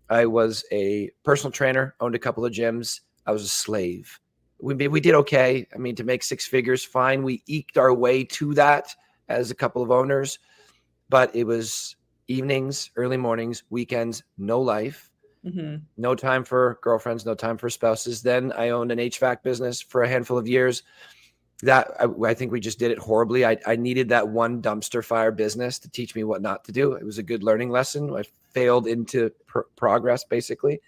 I was a personal trainer, owned a couple of gyms. I was a slave. We did okay. I mean, to make six figures, fine. We eked our way to that as a couple of owners, but it was evenings, early mornings, weekends, no life, no time for girlfriends, no time for spouses. Then I owned an HVAC business for a handful of years. That I think we just did it horribly. I needed that one dumpster fire business to teach me what not to do. It was a good learning lesson. I failed into progress, basically.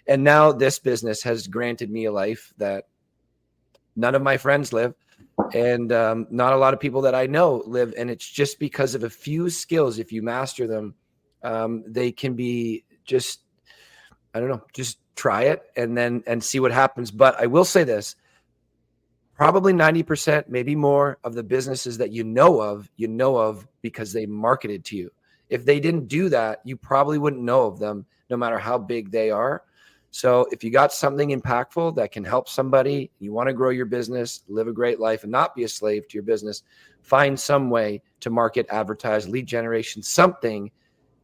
And now this business has granted me a life that none of my friends live. And not a lot of people that I know live. And it's just because of a few skills. If you master them, they can be just, I don't know, just try it and see what happens. But I will say this, probably 90%, maybe more of the businesses that you know of because they marketed to you. If they didn't do that, you probably wouldn't know of them, no matter how big they are. So if you got something impactful that can help somebody, you want to grow your business, live a great life and not be a slave to your business, find some way to market, advertise, lead generation, something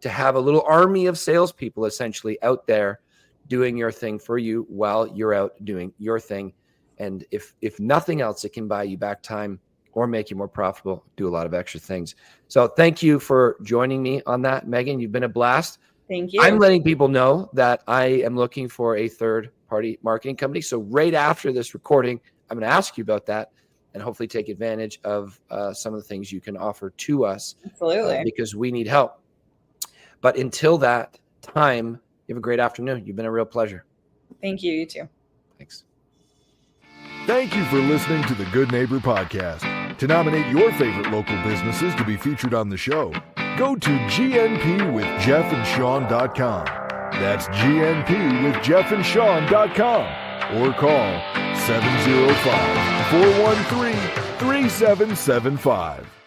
to have a little army of salespeople essentially out there doing your thing for you while you're out doing your thing. And if nothing else, it can buy you back time or make you more profitable, do a lot of extra things. So thank you for joining me on that, Megan. You've been a blast. Thank you. I'm letting people know that I am looking for a third-party marketing company. So right after this recording, I'm going to ask you about that and hopefully take advantage of some of the things you can offer to us. Absolutely. Because we need help. But until that time, you have a great afternoon. You've been a real pleasure. Thank you. You too. Thanks. Thank you for listening to the Good Neighbor Podcast. To nominate your favorite local businesses to be featured on the show, go to gnpwithjeffandsean.com. That's gnpwithjeffandsean.com or call 705-413-3775.